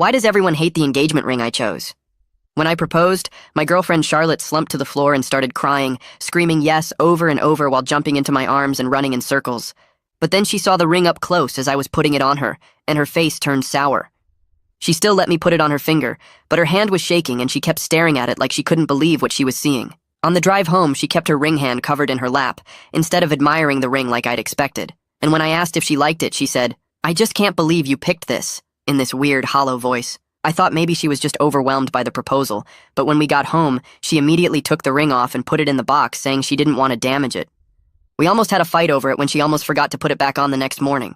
Why does everyone hate the engagement ring I chose? When I proposed, my girlfriend Charlotte slumped to the floor and started crying, screaming yes over and over while jumping into my arms and running in circles. But then she saw the ring up close as I was putting it on her, and her face turned sour. She still let me put it on her finger, but her hand was shaking and she kept staring at it like she couldn't believe what she was seeing. On the drive home, she kept her ring hand covered in her lap, instead of admiring the ring like I'd expected. And when I asked if she liked it, she said, "I just can't believe you picked this," in this weird, hollow voice. I thought maybe she was just overwhelmed by the proposal, but when we got home, she immediately took the ring off and put it in the box, saying she didn't want to damage it. We almost had a fight over it when she almost forgot to put it back on the next morning.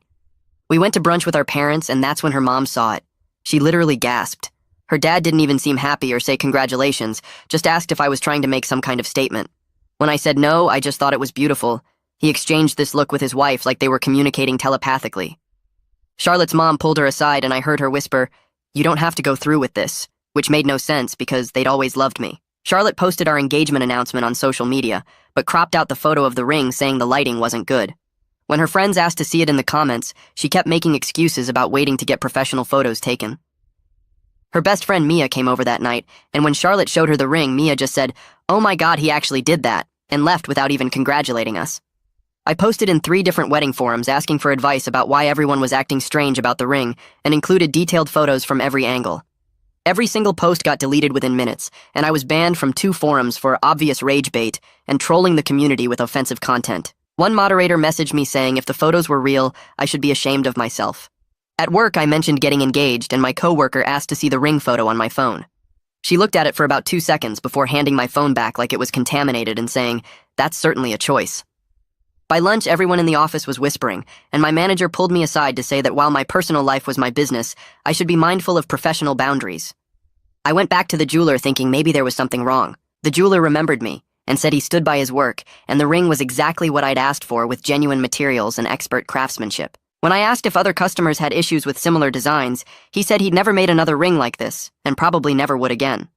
We went to brunch with our parents, and that's when her mom saw it. She literally gasped. Her dad didn't even seem happy or say congratulations, just asked if I was trying to make some kind of statement. When I said no, I just thought it was beautiful, he exchanged this look with his wife like they were communicating telepathically. Charlotte's mom pulled her aside and I heard her whisper, "You don't have to go through with this," which made no sense because they'd always loved me. Charlotte posted our engagement announcement on social media, but cropped out the photo of the ring saying the lighting wasn't good. When her friends asked to see it in the comments, she kept making excuses about waiting to get professional photos taken. Her best friend Mia came over that night, and when Charlotte showed her the ring, Mia just said, "Oh my God, he actually did that," and left without even congratulating us. I posted in 3 different wedding forums asking for advice about why everyone was acting strange about the ring and included detailed photos from every angle. Every single post got deleted within minutes, and I was banned from 2 forums for obvious rage bait and trolling the community with offensive content. One moderator messaged me saying if the photos were real, I should be ashamed of myself. At work, I mentioned getting engaged, and my coworker asked to see the ring photo on my phone. She looked at it for about 2 seconds before handing my phone back like it was contaminated and saying, "That's certainly a choice." By lunch, everyone in the office was whispering, and my manager pulled me aside to say that while my personal life was my business, I should be mindful of professional boundaries. I went back to the jeweler thinking maybe there was something wrong. The jeweler remembered me and said he stood by his work, and the ring was exactly what I'd asked for with genuine materials and expert craftsmanship. When I asked if other customers had issues with similar designs, he said he'd never made another ring like this, and probably never would again.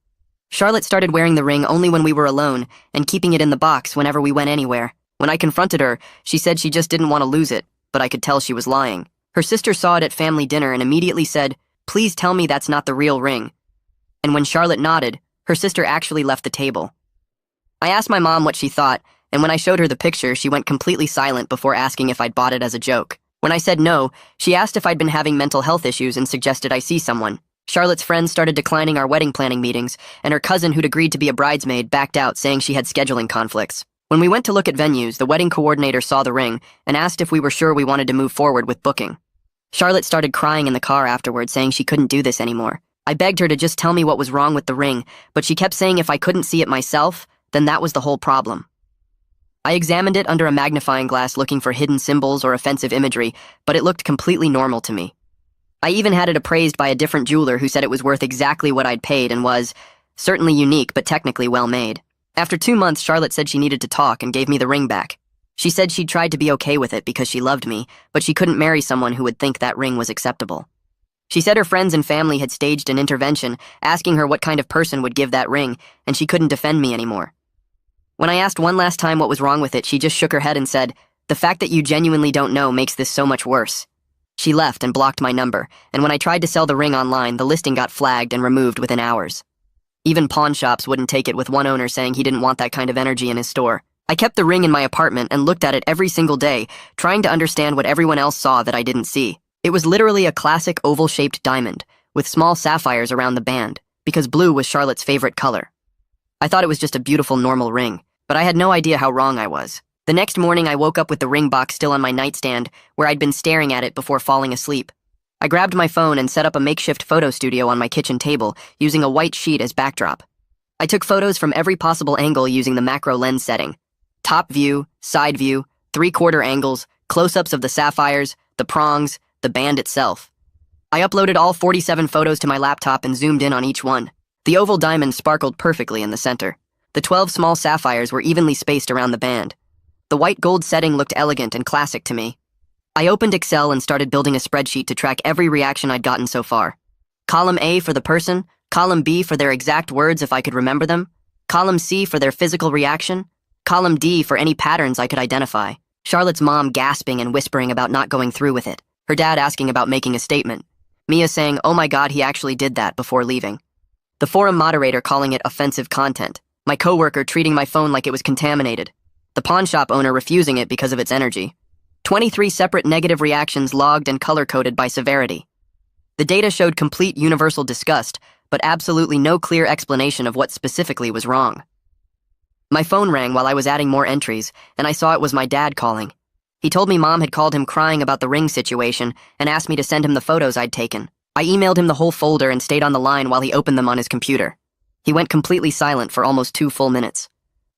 Charlotte started wearing the ring only when we were alone and keeping it in the box whenever we went anywhere. When I confronted her, she said she just didn't want to lose it, but I could tell she was lying. Her sister saw it at family dinner and immediately said, "Please tell me that's not the real ring." And when Charlotte nodded, her sister actually left the table. I asked my mom what she thought, and when I showed her the picture, she went completely silent before asking if I'd bought it as a joke. When I said no, she asked if I'd been having mental health issues and suggested I see someone. Charlotte's friends started declining our wedding planning meetings, and her cousin who'd agreed to be a bridesmaid backed out saying she had scheduling conflicts. When we went to look at venues, the wedding coordinator saw the ring and asked if we were sure we wanted to move forward with booking. Charlotte started crying in the car afterward, saying she couldn't do this anymore. I begged her to just tell me what was wrong with the ring, but she kept saying if I couldn't see it myself, then that was the whole problem. I examined it under a magnifying glass looking for hidden symbols or offensive imagery, but it looked completely normal to me. I even had it appraised by a different jeweler who said it was worth exactly what I'd paid and was certainly unique but technically well made. After 2 months, Charlotte said she needed to talk and gave me the ring back. She said she'd tried to be okay with it because she loved me, but she couldn't marry someone who would think that ring was acceptable. She said her friends and family had staged an intervention, asking her what kind of person would give that ring, and she couldn't defend me anymore. When I asked one last time what was wrong with it, she just shook her head and said, "The fact that you genuinely don't know makes this so much worse." She left and blocked my number, and when I tried to sell the ring online, the listing got flagged and removed within hours. Even pawn shops wouldn't take it, with one owner saying he didn't want that kind of energy in his store. I kept the ring in my apartment and looked at it every single day, trying to understand what everyone else saw that I didn't see. It was literally a classic oval-shaped diamond, with small sapphires around the band, because blue was Charlotte's favorite color. I thought it was just a beautiful normal ring, but I had no idea how wrong I was. The next morning, I woke up with the ring box still on my nightstand, where I'd been staring at it before falling asleep. I grabbed my phone and set up a makeshift photo studio on my kitchen table, using a white sheet as backdrop. I took photos from every possible angle using the macro lens setting. Top view, side view, 3/4 angles, close-ups of the sapphires, the prongs, the band itself. I uploaded all 47 photos to my laptop and zoomed in on each one. The oval diamond sparkled perfectly in the center. The 12 small sapphires were evenly spaced around the band. The white gold setting looked elegant and classic to me. I opened Excel and started building a spreadsheet to track every reaction I'd gotten so far. Column A for the person, column B for their exact words if I could remember them, column C for their physical reaction, column D for any patterns I could identify. Charlotte's mom gasping and whispering about not going through with it, her dad asking about making a statement. Mia saying, "Oh my god, he actually did that," before leaving. The forum moderator calling it offensive content. My coworker treating my phone like it was contaminated. The pawn shop owner refusing it because of its energy. 23 separate negative reactions logged and color-coded by severity. The data showed complete universal disgust, but absolutely no clear explanation of what specifically was wrong. My phone rang while I was adding more entries, and I saw it was my dad calling. He told me Mom had called him crying about the ring situation and asked me to send him the photos I'd taken. I emailed him the whole folder and stayed on the line while he opened them on his computer. He went completely silent for almost 2 full minutes.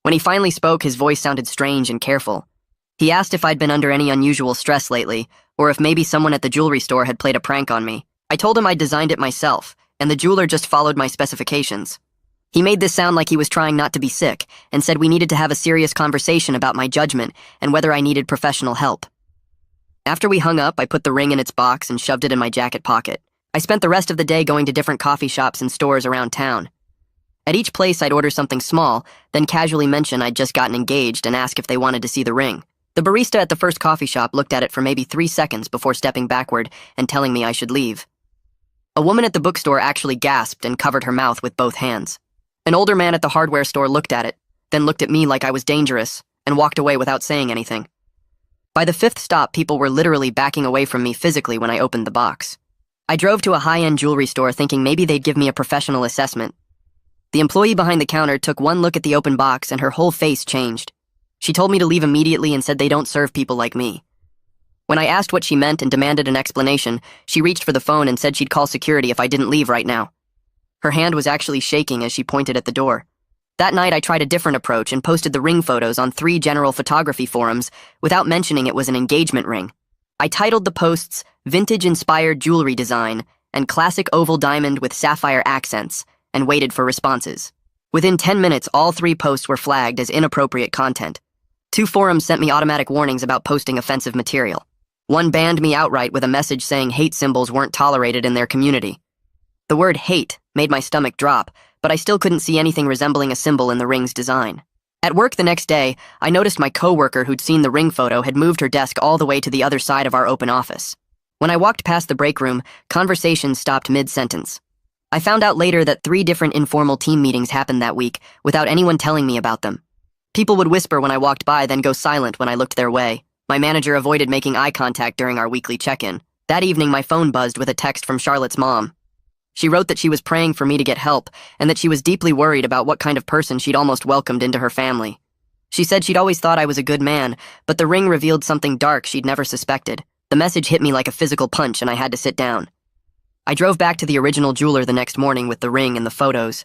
When he finally spoke, his voice sounded strange and careful. He asked if I'd been under any unusual stress lately, or if maybe someone at the jewelry store had played a prank on me. I told him I'd designed it myself, and the jeweler just followed my specifications. He made this sound like he was trying not to be sick, and said we needed to have a serious conversation about my judgment and whether I needed professional help. After we hung up, I put the ring in its box and shoved it in my jacket pocket. I spent the rest of the day going to different coffee shops and stores around town. At each place, I'd order something small, then casually mention I'd just gotten engaged and ask if they wanted to see the ring. The barista at the first coffee shop looked at it for maybe 3 seconds before stepping backward and telling me I should leave. A woman at the bookstore actually gasped and covered her mouth with both hands. An older man at the hardware store looked at it, then looked at me like I was dangerous, and walked away without saying anything. By the 5th stop, people were literally backing away from me physically when I opened the box. I drove to a high-end jewelry store thinking maybe they'd give me a professional assessment. The employee behind the counter took one look at the open box and her whole face changed. She told me to leave immediately and said they don't serve people like me. When I asked what she meant and demanded an explanation, she reached for the phone and said she'd call security if I didn't leave right now. Her hand was actually shaking as she pointed at the door. That night, I tried a different approach and posted the ring photos on 3 general photography forums without mentioning it was an engagement ring. I titled the posts "Vintage-Inspired Jewelry Design" and "Classic Oval Diamond with Sapphire Accents," and waited for responses. Within 10 minutes, all 3 posts were flagged as inappropriate content. 2 forums sent me automatic warnings about posting offensive material. One banned me outright with a message saying hate symbols weren't tolerated in their community. The word hate made my stomach drop, but I still couldn't see anything resembling a symbol in the ring's design. At work the next day, I noticed my coworker who'd seen the ring photo had moved her desk all the way to the other side of our open office. When I walked past the break room, conversation stopped mid-sentence. I found out later that 3 different informal team meetings happened that week without anyone telling me about them. People would whisper when I walked by, then go silent when I looked their way. My manager avoided making eye contact during our weekly check-in. That evening, my phone buzzed with a text from Charlotte's mom. She wrote that she was praying for me to get help and that she was deeply worried about what kind of person she'd almost welcomed into her family. She said she'd always thought I was a good man, but the ring revealed something dark she'd never suspected. The message hit me like a physical punch and I had to sit down. I drove back to the original jeweler the next morning with the ring and the photos.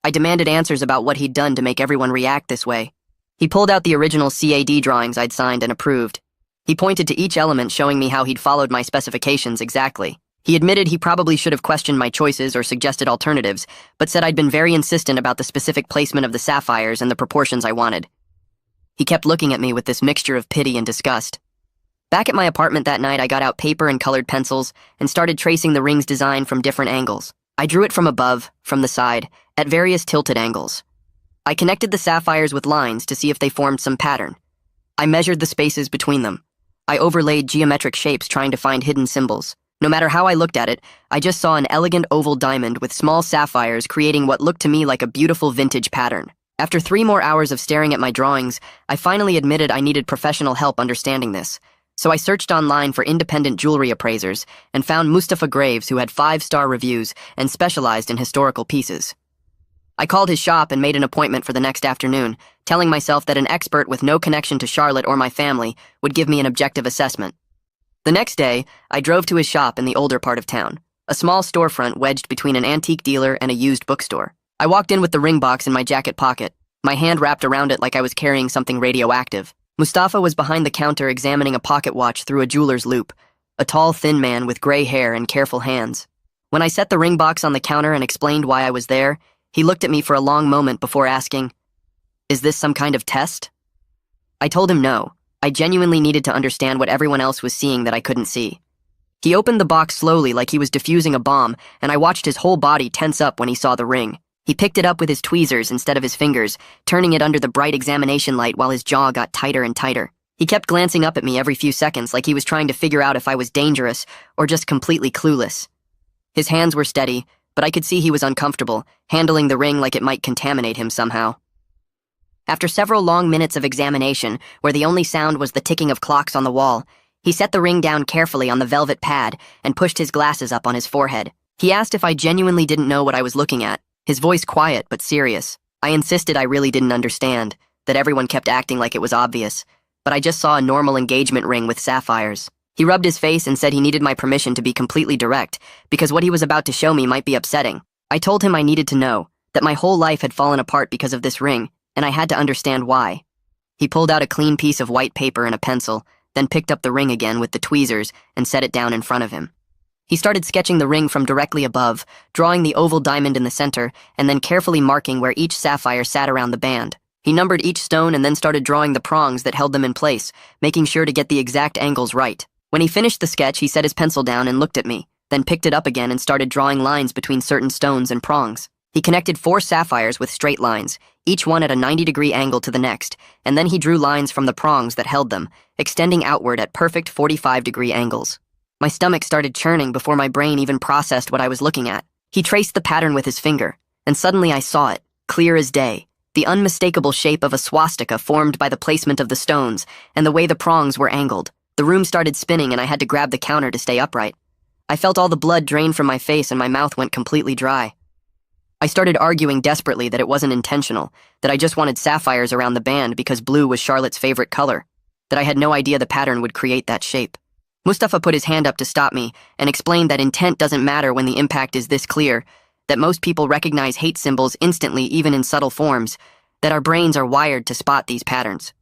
I demanded answers about what he'd done to make everyone react this way. He pulled out the original CAD drawings I'd signed and approved. He pointed to each element, showing me how he'd followed my specifications exactly. He admitted he probably should have questioned my choices or suggested alternatives, but said I'd been very insistent about the specific placement of the sapphires and the proportions I wanted. He kept looking at me with this mixture of pity and disgust. Back at my apartment that night, I got out paper and colored pencils and started tracing the ring's design from different angles. I drew it from above, from the side, at various tilted angles. I connected the sapphires with lines to see if they formed some pattern. I measured the spaces between them. I overlaid geometric shapes trying to find hidden symbols. No matter how I looked at it, I just saw an elegant oval diamond with small sapphires creating what looked to me like a beautiful vintage pattern. After 3 more hours of staring at my drawings, I finally admitted I needed professional help understanding this. So I searched online for independent jewelry appraisers and found Mustafa Graves, who had 5-star reviews and specialized in historical pieces. I called his shop and made an appointment for the next afternoon, telling myself that an expert with no connection to Charlotte or my family would give me an objective assessment. The next day, I drove to his shop in the older part of town, a small storefront wedged between an antique dealer and a used bookstore. I walked in with the ring box in my jacket pocket, my hand wrapped around it like I was carrying something radioactive. Mustafa was behind the counter examining a pocket watch through a jeweler's loupe, a tall, thin man with gray hair and careful hands. When I set the ring box on the counter and explained why I was there, he looked at me for a long moment before asking, "Is this some kind of test?" I told him no. I genuinely needed to understand what everyone else was seeing that I couldn't see. He opened the box slowly like he was defusing a bomb, and I watched his whole body tense up when he saw the ring. He picked it up with his tweezers instead of his fingers, turning it under the bright examination light while his jaw got tighter and tighter. He kept glancing up at me every few seconds like he was trying to figure out if I was dangerous or just completely clueless. His hands were steady, but I could see he was uncomfortable, handling the ring like it might contaminate him somehow. After several long minutes of examination, where the only sound was the ticking of clocks on the wall, he set the ring down carefully on the velvet pad and pushed his glasses up on his forehead. He asked if I genuinely didn't know what I was looking at, his voice quiet but serious. I insisted I really didn't understand, that everyone kept acting like it was obvious, but I just saw a normal engagement ring with sapphires. He rubbed his face and said he needed my permission to be completely direct, because what he was about to show me might be upsetting. I told him I needed to know, that my whole life had fallen apart because of this ring, and I had to understand why. He pulled out a clean piece of white paper and a pencil, then picked up the ring again with the tweezers and set it down in front of him. He started sketching the ring from directly above, drawing the oval diamond in the center, and then carefully marking where each sapphire sat around the band. He numbered each stone and then started drawing the prongs that held them in place, making sure to get the exact angles right. When he finished the sketch, he set his pencil down and looked at me, then picked it up again and started drawing lines between certain stones and prongs. He connected 4 sapphires with straight lines, each one at a 90-degree angle to the next, and then he drew lines from the prongs that held them, extending outward at perfect 45-degree angles. My stomach started churning before my brain even processed what I was looking at. He traced the pattern with his finger, and suddenly I saw it, clear as day, the unmistakable shape of a swastika formed by the placement of the stones and the way the prongs were angled. The room started spinning and I had to grab the counter to stay upright. I felt all the blood drain from my face and my mouth went completely dry. I started arguing desperately that it wasn't intentional, that I just wanted sapphires around the band because blue was Charlotte's favorite color, that I had no idea the pattern would create that shape. Mustafa put his hand up to stop me and explained that intent doesn't matter when the impact is this clear, that most people recognize hate symbols instantly even in subtle forms, that our brains are wired to spot these patterns.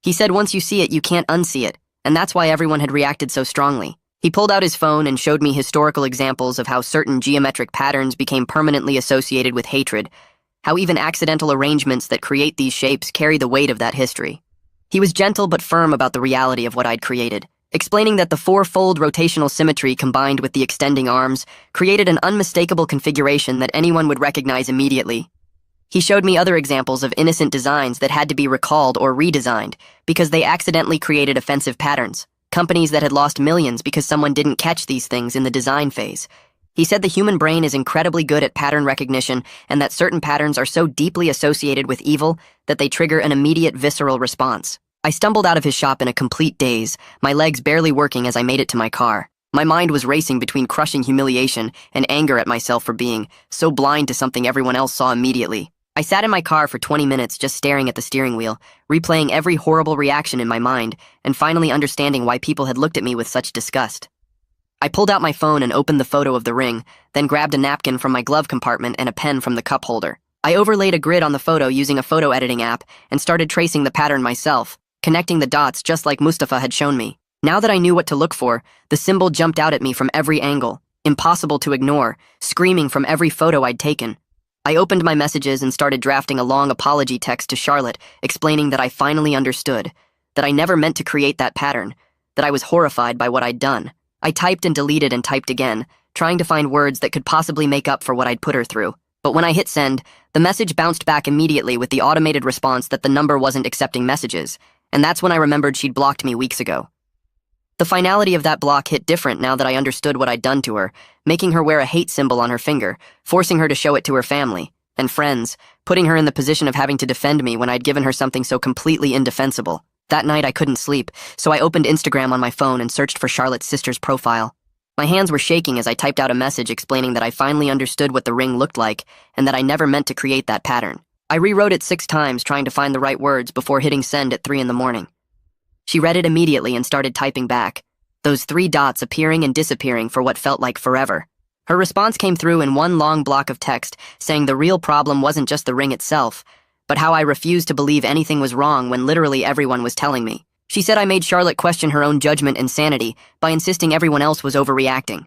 He said once you see it, you can't unsee it, and that's why everyone had reacted so strongly. He pulled out his phone and showed me historical examples of how certain geometric patterns became permanently associated with hatred, how even accidental arrangements that create these shapes carry the weight of that history. He was gentle but firm about the reality of what I'd created, explaining that the 4-fold rotational symmetry combined with the extending arms created an unmistakable configuration that anyone would recognize immediately. He showed me other examples of innocent designs that had to be recalled or redesigned because they accidentally created offensive patterns. Companies that had lost millions because someone didn't catch these things in the design phase. He said the human brain is incredibly good at pattern recognition and that certain patterns are so deeply associated with evil that they trigger an immediate visceral response. I stumbled out of his shop in a complete daze, my legs barely working as I made it to my car. My mind was racing between crushing humiliation and anger at myself for being so blind to something everyone else saw immediately. I sat in my car for 20 minutes just staring at the steering wheel, replaying every horrible reaction in my mind, and finally understanding why people had looked at me with such disgust. I pulled out my phone and opened the photo of the ring, then grabbed a napkin from my glove compartment and a pen from the cup holder. I overlaid a grid on the photo using a photo editing app and started tracing the pattern myself, connecting the dots just like Mustafa had shown me. Now that I knew what to look for, the symbol jumped out at me from every angle, impossible to ignore, screaming from every photo I'd taken. I opened my messages and started drafting a long apology text to Charlotte, explaining that I finally understood, that I never meant to create that pattern, that I was horrified by what I'd done. I typed and deleted and typed again, trying to find words that could possibly make up for what I'd put her through. But when I hit send, the message bounced back immediately with the automated response that the number wasn't accepting messages, and that's when I remembered she'd blocked me weeks ago. The finality of that block hit different now that I understood what I'd done to her, making her wear a hate symbol on her finger, forcing her to show it to her family and friends, putting her in the position of having to defend me when I'd given her something so completely indefensible. That night I couldn't sleep, so I opened Instagram on my phone and searched for Charlotte's sister's profile. My hands were shaking as I typed out a message explaining that I finally understood what the ring looked like and that I never meant to create that pattern. I rewrote it 6 times trying to find the right words before hitting send at 3 in the morning. She read it immediately and started typing back, those 3 dots appearing and disappearing for what felt like forever. Her response came through in one long block of text, saying the real problem wasn't just the ring itself, but how I refused to believe anything was wrong when literally everyone was telling me. She said I made Charlotte question her own judgment and sanity by insisting everyone else was overreacting.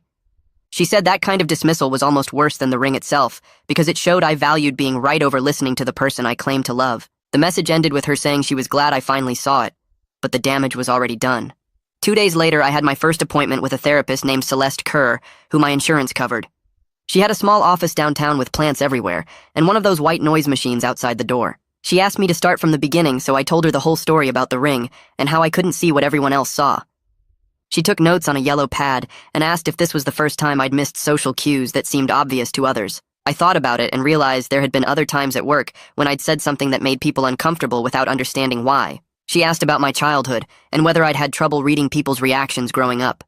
She said that kind of dismissal was almost worse than the ring itself, because it showed I valued being right over listening to the person I claimed to love. The message ended with her saying she was glad I finally saw it, but the damage was already done. 2 days later, I had my first appointment with a therapist named Celeste Kerr, who my insurance covered. She had a small office downtown with plants everywhere, and one of those white noise machines outside the door. She asked me to start from the beginning, so I told her the whole story about the ring and how I couldn't see what everyone else saw. She took notes on a yellow pad and asked if this was the first time I'd missed social cues that seemed obvious to others. I thought about it and realized there had been other times at work when I'd said something that made people uncomfortable without understanding why. She asked about my childhood and whether I'd had trouble reading people's reactions growing up.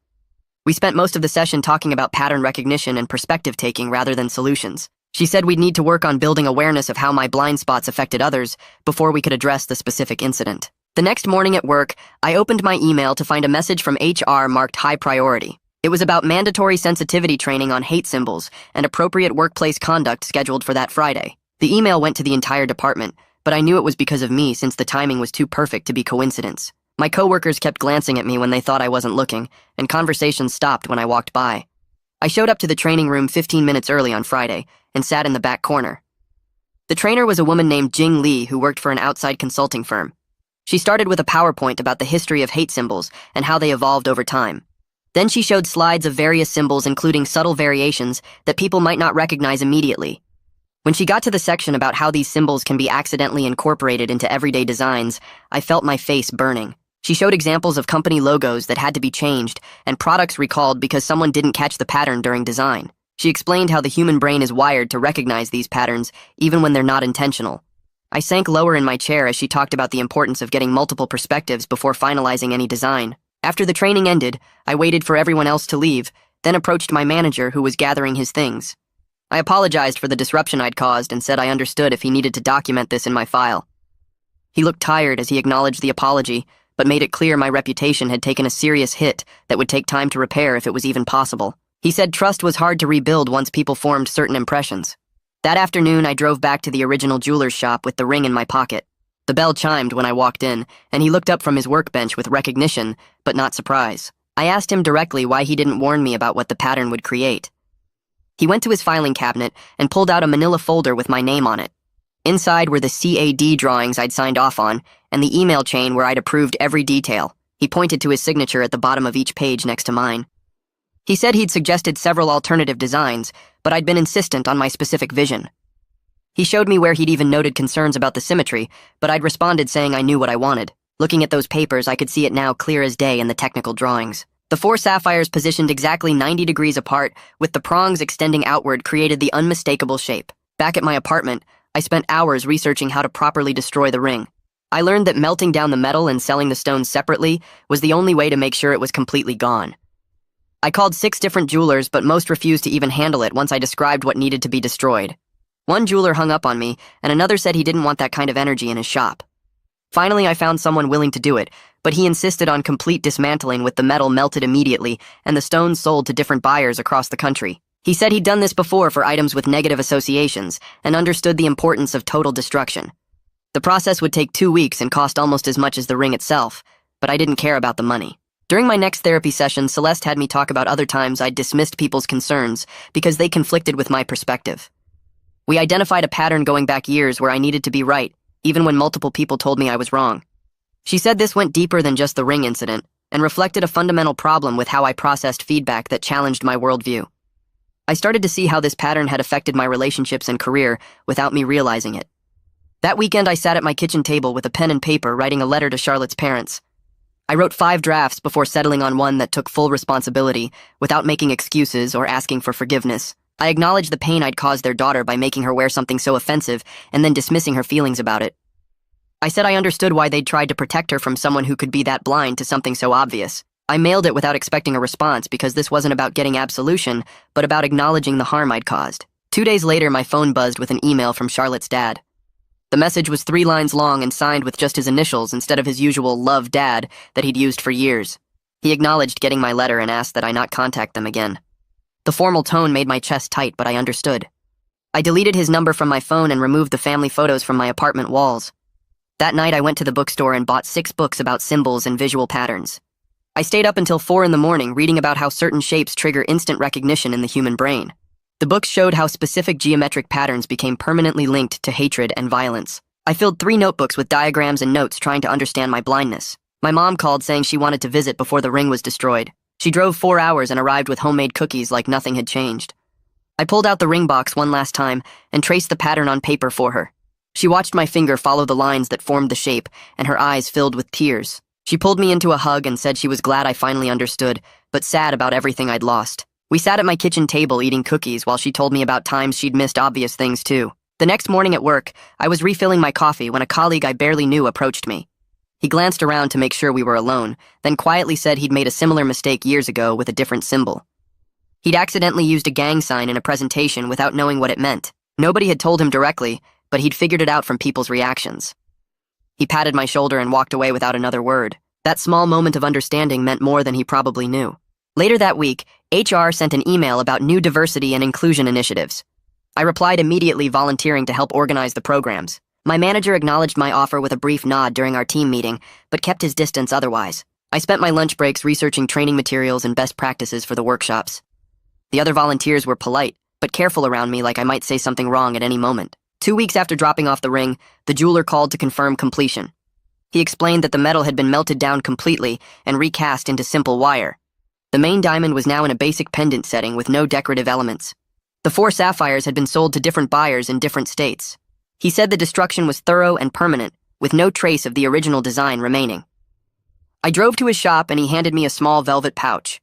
We spent most of the session talking about pattern recognition and perspective taking rather than solutions. She said we'd need to work on building awareness of how my blind spots affected others before we could address the specific incident. The next morning at work, I opened my email to find a message from HR marked high priority. It was about mandatory sensitivity training on hate symbols and appropriate workplace conduct scheduled for that Friday. The email went to the entire department, but I knew it was because of me since the timing was too perfect to be coincidence. My coworkers kept glancing at me when they thought I wasn't looking, and conversations stopped when I walked by. I showed up to the training room 15 minutes early on Friday and sat in the back corner. The trainer was a woman named Jing Li who worked for an outside consulting firm. She started with a PowerPoint about the history of hate symbols and how they evolved over time. Then she showed slides of various symbols including subtle variations that people might not recognize immediately. When she got to the section about how these symbols can be accidentally incorporated into everyday designs, I felt my face burning. She showed examples of company logos that had to be changed and products recalled because someone didn't catch the pattern during design. She explained how the human brain is wired to recognize these patterns even when they're not intentional. I sank lower in my chair as she talked about the importance of getting multiple perspectives before finalizing any design. After the training ended, I waited for everyone else to leave, then approached my manager who was gathering his things. I apologized for the disruption I'd caused and said I understood if he needed to document this in my file. He looked tired as he acknowledged the apology, but made it clear my reputation had taken a serious hit that would take time to repair if it was even possible. He said trust was hard to rebuild once people formed certain impressions. That afternoon, I drove back to the original jeweler's shop with the ring in my pocket. The bell chimed when I walked in, and he looked up from his workbench with recognition, but not surprise. I asked him directly why he didn't warn me about what the pattern would create. He went to his filing cabinet and pulled out a manila folder with my name on it. Inside were the CAD drawings I'd signed off on, and the email chain where I'd approved every detail. He pointed to his signature at the bottom of each page next to mine. He said he'd suggested several alternative designs, but I'd been insistent on my specific vision. He showed me where he'd even noted concerns about the symmetry, but I'd responded saying I knew what I wanted. Looking at those papers, I could see it now clear as day in the technical drawings. The 4 sapphires positioned exactly 90 degrees apart, with the prongs extending outward, created the unmistakable shape. Back at my apartment, I spent hours researching how to properly destroy the ring. I learned that melting down the metal and selling the stones separately was the only way to make sure it was completely gone. I called 6 different jewelers, but most refused to even handle it once I described what needed to be destroyed. One jeweler hung up on me, and another said he didn't want that kind of energy in his shop. Finally, I found someone willing to do it, but he insisted on complete dismantling with the metal melted immediately and the stones sold to different buyers across the country. He said he'd done this before for items with negative associations and understood the importance of total destruction. The process would take 2 weeks and cost almost as much as the ring itself, but I didn't care about the money. During my next therapy session, Celeste had me talk about other times I'd dismissed people's concerns because they conflicted with my perspective. We identified a pattern going back years where I needed to be right, even when multiple people told me I was wrong. She said this went deeper than just the ring incident and reflected a fundamental problem with how I processed feedback that challenged my worldview. I started to see how this pattern had affected my relationships and career without me realizing it. That weekend, I sat at my kitchen table with a pen and paper writing a letter to Charlotte's parents. I wrote 5 drafts before settling on one that took full responsibility, without making excuses or asking for forgiveness. I acknowledged the pain I'd caused their daughter by making her wear something so offensive and then dismissing her feelings about it. I said I understood why they'd tried to protect her from someone who could be that blind to something so obvious. I mailed it without expecting a response because this wasn't about getting absolution, but about acknowledging the harm I'd caused. 2 days later, my phone buzzed with an email from Charlotte's dad. The message was 3 lines long and signed with just his initials instead of his usual "Love, Dad" that he'd used for years. He acknowledged getting my letter and asked that I not contact them again. The formal tone made my chest tight, but I understood. I deleted his number from my phone and removed the family photos from my apartment walls. That night, I went to the bookstore and bought 6 books about symbols and visual patterns. I stayed up until 4 in the morning reading about how certain shapes trigger instant recognition in the human brain. The books showed how specific geometric patterns became permanently linked to hatred and violence. I filled 3 notebooks with diagrams and notes trying to understand my blindness. My mom called saying she wanted to visit before the ring was destroyed. She drove 4 hours and arrived with homemade cookies like nothing had changed. I pulled out the ring box one last time and traced the pattern on paper for her. She watched my finger follow the lines that formed the shape, and her eyes filled with tears. She pulled me into a hug and said she was glad I finally understood, but sad about everything I'd lost. We sat at my kitchen table eating cookies while she told me about times she'd missed obvious things too. The next morning at work, I was refilling my coffee when a colleague I barely knew approached me. He glanced around to make sure we were alone, then quietly said he'd made a similar mistake years ago with a different symbol. He'd accidentally used a gang sign in a presentation without knowing what it meant. Nobody had told him directly, but he'd figured it out from people's reactions. He patted my shoulder and walked away without another word. That small moment of understanding meant more than he probably knew. Later that week, HR sent an email about new diversity and inclusion initiatives. I replied immediately, volunteering to help organize the programs. My manager acknowledged my offer with a brief nod during our team meeting, but kept his distance otherwise. I spent my lunch breaks researching training materials and best practices for the workshops. The other volunteers were polite, but careful around me, like I might say something wrong at any moment. 2 weeks after dropping off the ring, the jeweler called to confirm completion. He explained that the metal had been melted down completely and recast into simple wire. The main diamond was now in a basic pendant setting with no decorative elements. The 4 sapphires had been sold to different buyers in different states. He said the destruction was thorough and permanent, with no trace of the original design remaining. I drove to his shop and he handed me a small velvet pouch.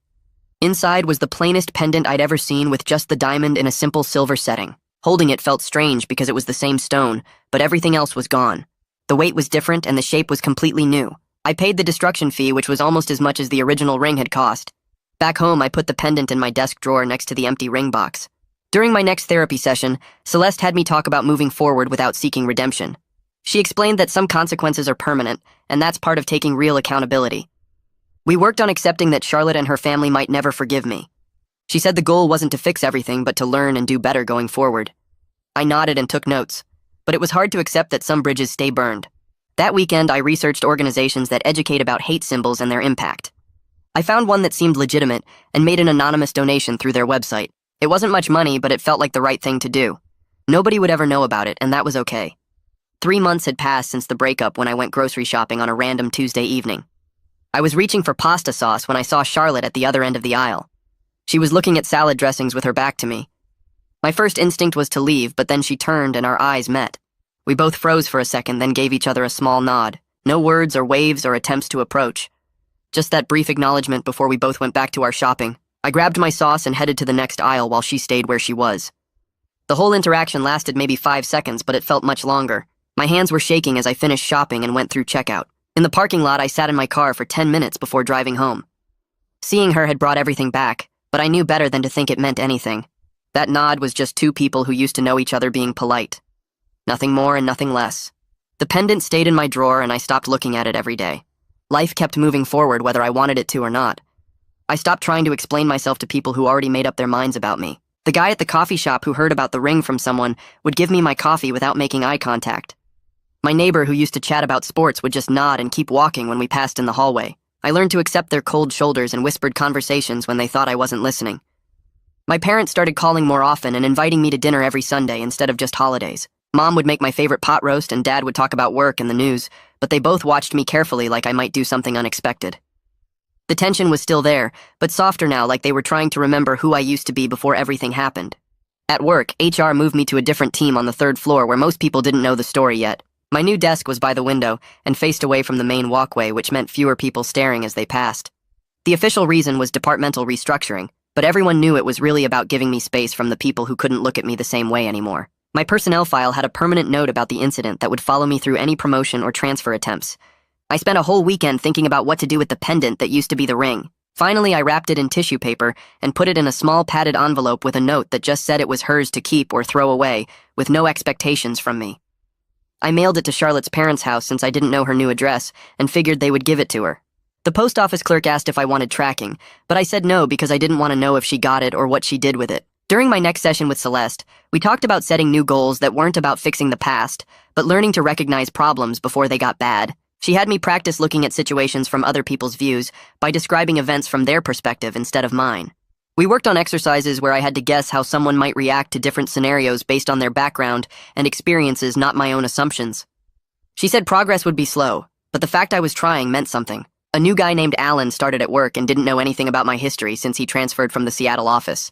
Inside was the plainest pendant I'd ever seen, with just the diamond in a simple silver setting. Holding it felt strange because it was the same stone, but everything else was gone. The weight was different and the shape was completely new. I paid the destruction fee, which was almost as much as the original ring had cost. Back home, I put the pendant in my desk drawer next to the empty ring box. During my next therapy session, Celeste had me talk about moving forward without seeking redemption. She explained that some consequences are permanent, and that's part of taking real accountability. We worked on accepting that Charlotte and her family might never forgive me. She said the goal wasn't to fix everything, but to learn and do better going forward. I nodded and took notes, but it was hard to accept that some bridges stay burned. That weekend, I researched organizations that educate about hate symbols and their impact. I found one that seemed legitimate and made an anonymous donation through their website. It wasn't much money, but it felt like the right thing to do. Nobody would ever know about it, and that was okay. 3 months had passed since the breakup when I went grocery shopping on a random Tuesday evening. I was reaching for pasta sauce when I saw Charlotte at the other end of the aisle. She was looking at salad dressings with her back to me. My first instinct was to leave, but then she turned and our eyes met. We both froze for a second, then gave each other a small nod. No words or waves or attempts to approach. Just that brief acknowledgement before we both went back to our shopping. I grabbed my sauce and headed to the next aisle while she stayed where she was. The whole interaction lasted maybe 5 seconds, but it felt much longer. My hands were shaking as I finished shopping and went through checkout. In the parking lot, I sat in my car for 10 minutes before driving home. Seeing her had brought everything back, but I knew better than to think it meant anything. That nod was just 2 people who used to know each other being polite. Nothing more and nothing less. The pendant stayed in my drawer and I stopped looking at it every day. Life kept moving forward whether I wanted it to or not. I stopped trying to explain myself to people who already made up their minds about me. The guy at the coffee shop who heard about the ring from someone would give me my coffee without making eye contact. My neighbor who used to chat about sports would just nod and keep walking when we passed in the hallway. I learned to accept their cold shoulders and whispered conversations when they thought I wasn't listening. My parents started calling more often and inviting me to dinner every Sunday instead of just holidays. Mom would make my favorite pot roast and Dad would talk about work and the news, but they both watched me carefully like I might do something unexpected. The tension was still there, but softer now, like they were trying to remember who I used to be before everything happened. At work, HR moved me to a different team on the 3rd floor where most people didn't know the story yet. My new desk was by the window and faced away from the main walkway, which meant fewer people staring as they passed. The official reason was departmental restructuring, but everyone knew it was really about giving me space from the people who couldn't look at me the same way anymore. My personnel file had a permanent note about the incident that would follow me through any promotion or transfer attempts. I spent a whole weekend thinking about what to do with the pendant that used to be the ring. Finally, I wrapped it in tissue paper and put it in a small padded envelope with a note that just said it was hers to keep or throw away, with no expectations from me. I mailed it to Charlotte's parents' house since I didn't know her new address and figured they would give it to her. The post office clerk asked if I wanted tracking, but I said no because I didn't want to know if she got it or what she did with it. During my next session with Celeste, we talked about setting new goals that weren't about fixing the past, but learning to recognize problems before they got bad. She had me practice looking at situations from other people's views by describing events from their perspective instead of mine. We worked on exercises where I had to guess how someone might react to different scenarios based on their background and experiences, not my own assumptions. She said progress would be slow, but the fact I was trying meant something. A new guy named Alan started at work and didn't know anything about my history since he transferred from the Seattle office.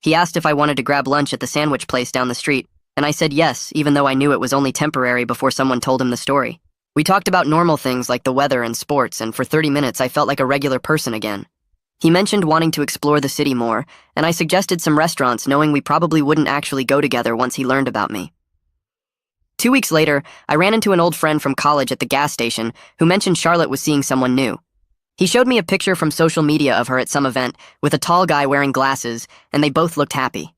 He asked if I wanted to grab lunch at the sandwich place down the street, and I said yes, even though I knew it was only temporary before someone told him the story. We talked about normal things like the weather and sports, and for 30 minutes I felt like a regular person again. He mentioned wanting to explore the city more, and I suggested some restaurants knowing we probably wouldn't actually go together once he learned about me. 2 weeks later, I ran into an old friend from college at the gas station who mentioned Charlotte was seeing someone new. He showed me a picture from social media of her at some event with a tall guy wearing glasses, and they both looked happy.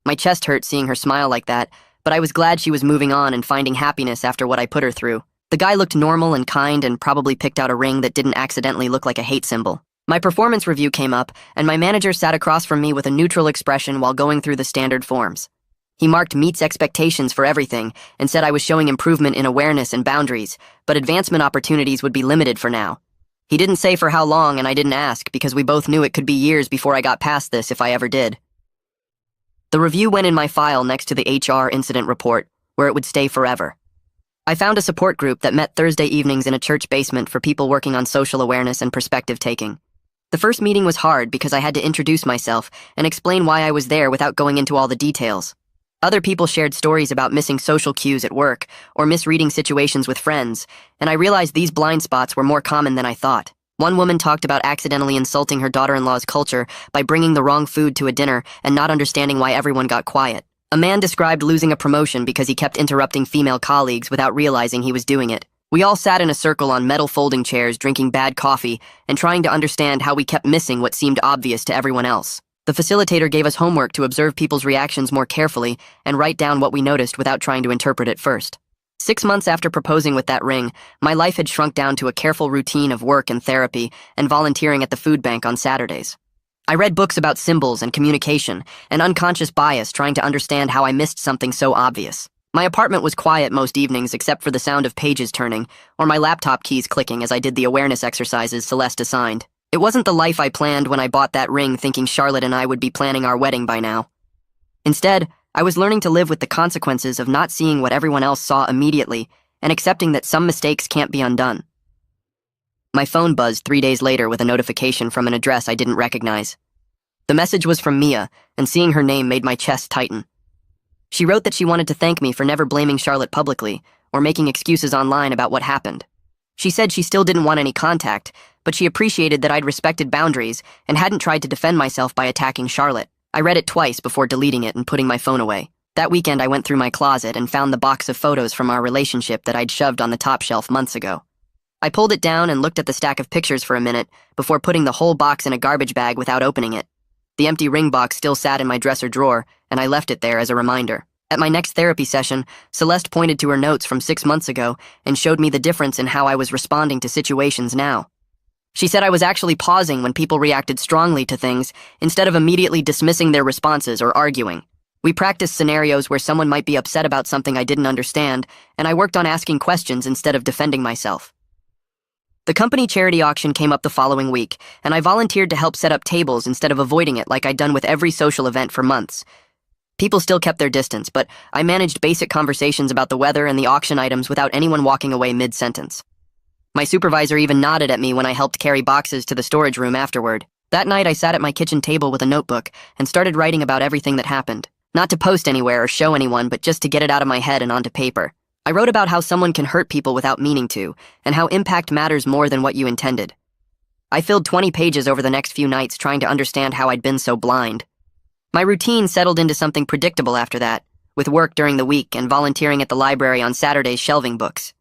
My chest hurt seeing her smile like that, but I was glad she was moving on and finding happiness after what I put her through. The guy looked normal and kind and probably picked out a ring that didn't accidentally look like a hate symbol. My performance review came up, and my manager sat across from me with a neutral expression while going through the standard forms. He marked meets expectations for everything and said I was showing improvement in awareness and boundaries, but advancement opportunities would be limited for now. He didn't say for how long, and I didn't ask because we both knew it could be years before I got past this if I ever did. The review went in my file next to the HR incident report, where it would stay forever. I found a support group that met Thursday evenings in a church basement for people working on social awareness and perspective taking. The first meeting was hard because I had to introduce myself and explain why I was there without going into all the details. Other people shared stories about missing social cues at work or misreading situations with friends, and I realized these blind spots were more common than I thought. One woman talked about accidentally insulting her daughter-in-law's culture by bringing the wrong food to a dinner and not understanding why everyone got quiet. A man described losing a promotion because he kept interrupting female colleagues without realizing he was doing it. We all sat in a circle on metal folding chairs drinking bad coffee and trying to understand how we kept missing what seemed obvious to everyone else. The facilitator gave us homework to observe people's reactions more carefully and write down what we noticed without trying to interpret it first. 6 months after proposing with that ring, my life had shrunk down to a careful routine of work and therapy and volunteering at the food bank on Saturdays. I read books about symbols and communication and unconscious bias trying to understand how I missed something so obvious. My apartment was quiet most evenings except for the sound of pages turning or my laptop keys clicking as I did the awareness exercises Celeste assigned. It wasn't the life I planned when I bought that ring thinking Charlotte and I would be planning our wedding by now. Instead, I was learning to live with the consequences of not seeing what everyone else saw immediately and accepting that some mistakes can't be undone. My phone buzzed 3 days later with a notification from an address I didn't recognize. The message was from Mia, and seeing her name made my chest tighten. She wrote that she wanted to thank me for never blaming Charlotte publicly or making excuses online about what happened. She said she still didn't want any contact, but she appreciated that I'd respected boundaries and hadn't tried to defend myself by attacking Charlotte. I read it twice before deleting it and putting my phone away. That weekend I went through my closet and found the box of photos from our relationship that I'd shoved on the top shelf months ago. I pulled it down and looked at the stack of pictures for a minute before putting the whole box in a garbage bag without opening it. The empty ring box still sat in my dresser drawer, and I left it there as a reminder. At my next therapy session, Celeste pointed to her notes from 6 months ago and showed me the difference in how I was responding to situations now. She said I was actually pausing when people reacted strongly to things instead of immediately dismissing their responses or arguing. We practiced scenarios where someone might be upset about something I didn't understand, and I worked on asking questions instead of defending myself. The company charity auction came up the following week, and I volunteered to help set up tables instead of avoiding it like I'd done with every social event for months. People still kept their distance, but I managed basic conversations about the weather and the auction items without anyone walking away mid-sentence. My supervisor even nodded at me when I helped carry boxes to the storage room afterward. That night I sat at my kitchen table with a notebook and started writing about everything that happened. Not to post anywhere or show anyone, but just to get it out of my head and onto paper. I wrote about how someone can hurt people without meaning to, and how impact matters more than what you intended. I filled 20 pages over the next few nights trying to understand how I'd been so blind. My routine settled into something predictable after that, with work during the week and volunteering at the library on Saturdays shelving books.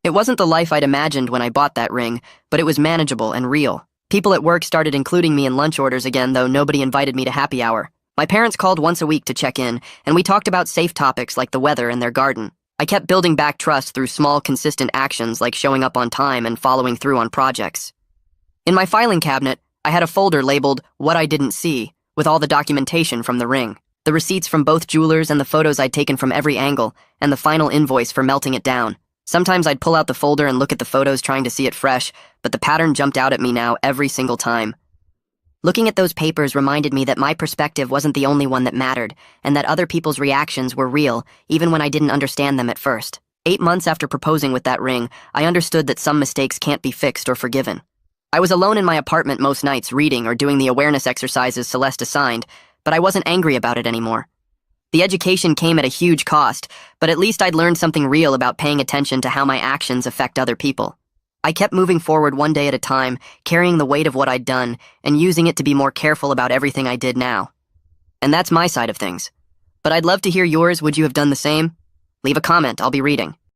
It wasn't the life I'd imagined when I bought that ring, but it was manageable and real. People at work started including me in lunch orders again, though nobody invited me to happy hour. My parents called once a week to check in, and we talked about safe topics like the weather and their garden. I kept building back trust through small, consistent actions like showing up on time and following through on projects. In my filing cabinet, I had a folder labeled "What I Didn't See," with all the documentation from the ring. The receipts from both jewelers and the photos I'd taken from every angle, and the final invoice for melting it down. Sometimes I'd pull out the folder and look at the photos trying to see it fresh, but the pattern jumped out at me now every single time. Looking at those papers reminded me that my perspective wasn't the only one that mattered, and that other people's reactions were real, even when I didn't understand them at first. 8 months after proposing with that ring, I understood that some mistakes can't be fixed or forgiven. I was alone in my apartment most nights reading or doing the awareness exercises Celeste assigned, but I wasn't angry about it anymore. The education came at a huge cost, but at least I'd learned something real about paying attention to how my actions affect other people. I kept moving forward one day at a time, carrying the weight of what I'd done, and using it to be more careful about everything I did now. And that's my side of things. But I'd love to hear yours. Would you have done the same? Leave a comment, I'll be reading.